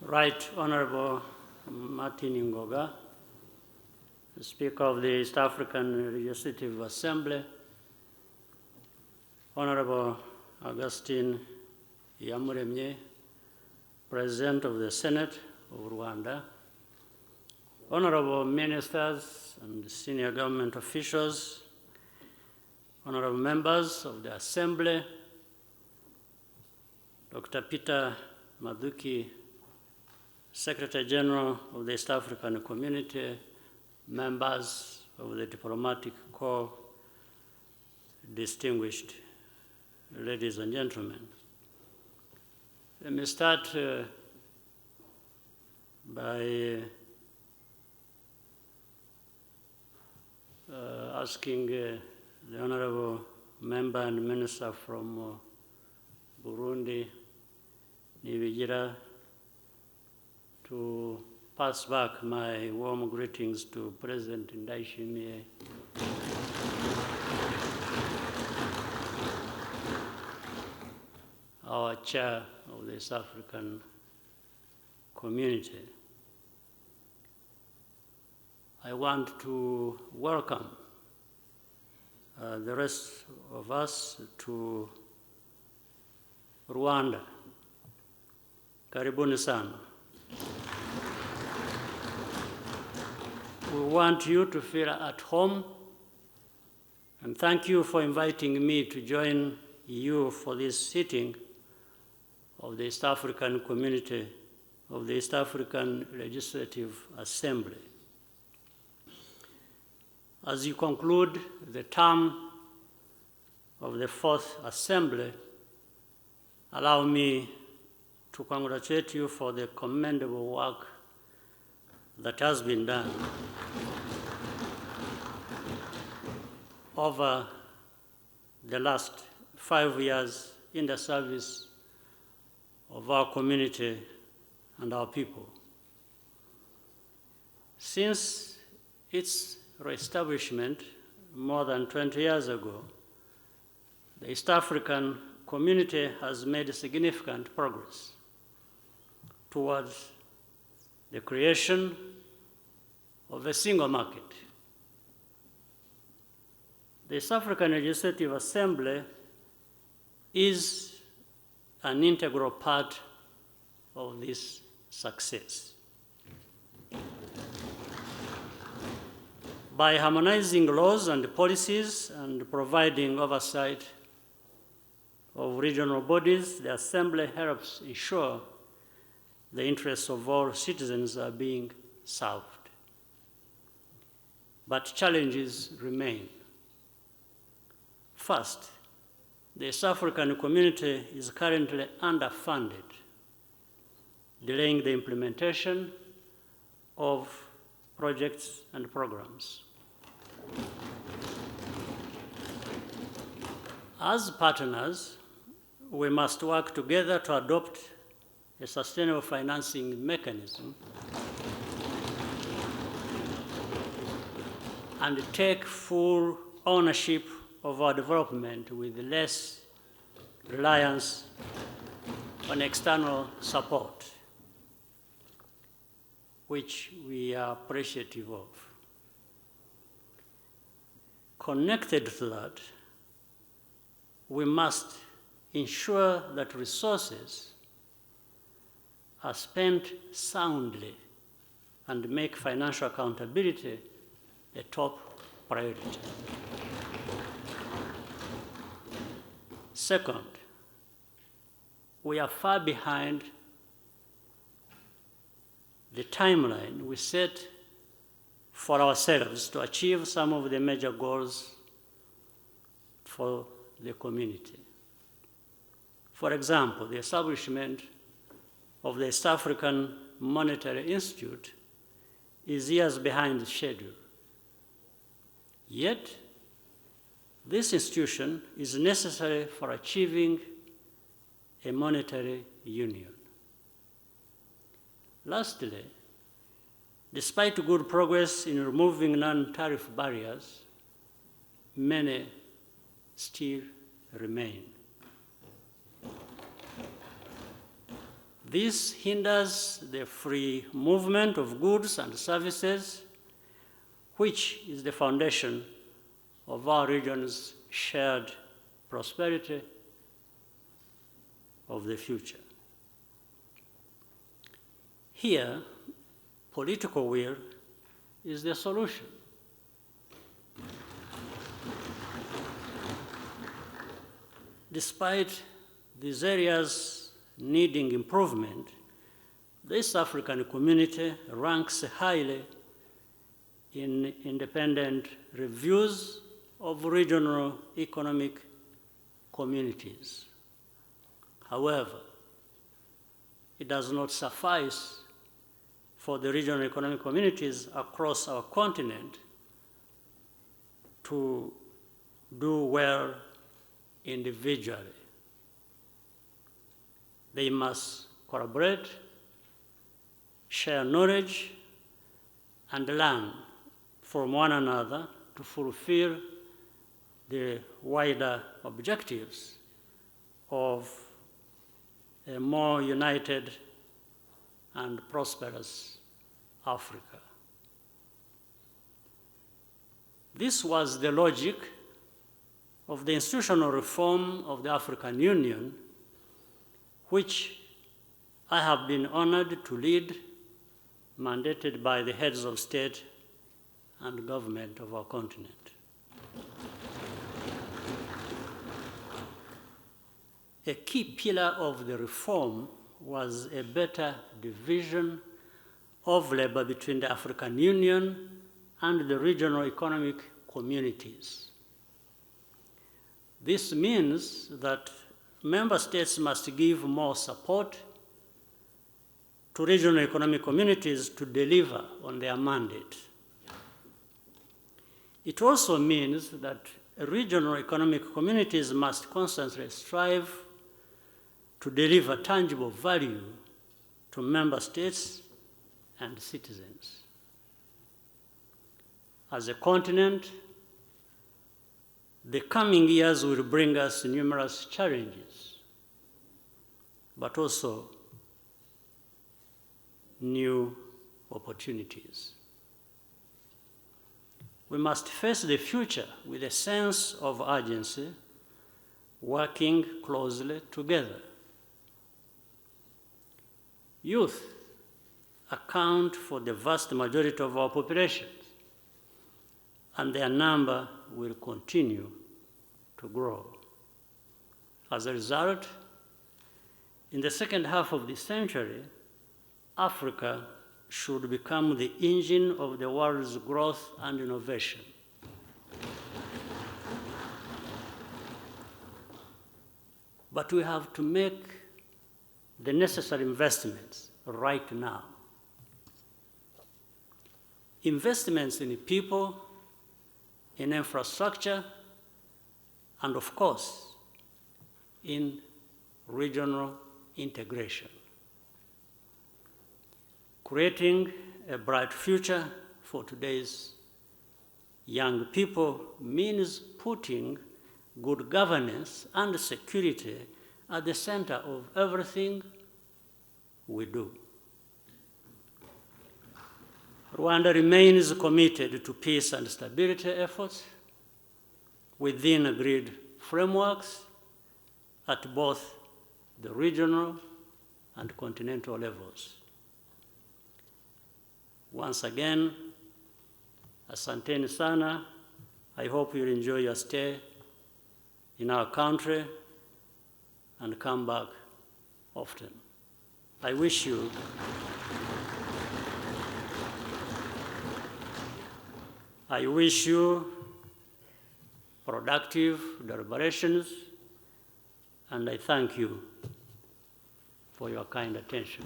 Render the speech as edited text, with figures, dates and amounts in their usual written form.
Right Honorable Martin Ngoga, Speaker of the East African Legislative Assembly, Honorable Augustine Iyamuremye, President of the Senate of Rwanda, Honorable Ministers and senior government officials, Honorable members of the Assembly, Dr. Peter Mathuki, Secretary General of the East African Community, members of the Diplomatic Corps, distinguished ladies and gentlemen. Let me start by asking the Honorable Member and Minister from Burundi, Nibigira, to pass back my warm greetings to President Ndayishimiye, our chair of the East African Community. I want to welcome the rest of us to Rwanda. Karibuni sana. We want you to feel at home, and thank you for inviting me to join you for this sitting of the East African Community of the East African Legislative Assembly. As you conclude the term of the Fourth Assembly, allow me to congratulate you for the commendable work that has been done over the last 5 years in the service of our community and our people. Since its reestablishment more than 20 years ago, the East African community has made significant progress towards the creation of a single market. The East African Legislative Assembly is an integral part of this success. By harmonizing laws and policies and providing oversight of regional bodies, the Assembly helps ensure the interests of all citizens are being served. But challenges remain. First, the East African community is currently underfunded, delaying the implementation of projects and programs. As partners, we must work together to adopt a sustainable financing mechanism and take full ownership of our development with less reliance on external support, which we are appreciative of. Connected to that, we must ensure that resources are spent soundly and make financial accountability a top priority. Second, we are far behind the timeline we set for ourselves to achieve some of the major goals for the community. For example, the establishment of the East African Monetary Institute is years behind schedule. Yet, this institution is necessary for achieving a monetary union. Lastly, despite good progress in removing non-tariff barriers, many still remain. This hinders the free movement of goods and services, which is the foundation of our region's shared prosperity of the future. Here, political will is the solution. Despite these areas needing improvement, the East African community ranks highly in independent reviews of regional economic communities. However, it does not suffice for the regional economic communities across our continent to do well individually. They must collaborate, share knowledge, and learn from one another to fulfill the wider objectives of a more united and prosperous Africa. This was the logic of the institutional reform of the African Union, which I have been honored to lead, mandated by the heads of state and government of our continent. A key pillar of the reform was a better division of labor between the African Union and the regional economic communities. This means that member states must give more support to regional economic communities to deliver on their mandate. It also means that regional economic communities must constantly strive to deliver tangible value to member states and citizens. As a continent, the coming years will bring us numerous challenges, but also new opportunities. We must face the future with a sense of urgency, working closely together. Youth account for the vast majority of our populations, and their number will continue to grow. As a result, in the second half of this century, Africa should become the engine of the world's growth and innovation. But we have to make the necessary investments right now. Investments in people, in infrastructure, and of course, in regional integration. Creating a bright future for today's young people means putting good governance and security at the center of everything we do. Rwanda remains committed to peace and stability efforts within agreed frameworks at both the regional and continental levels. Once again, asanteni sana. I hope you'll enjoy your stay in our country and come back often. I wish you productive deliberations, and I thank you for your kind attention.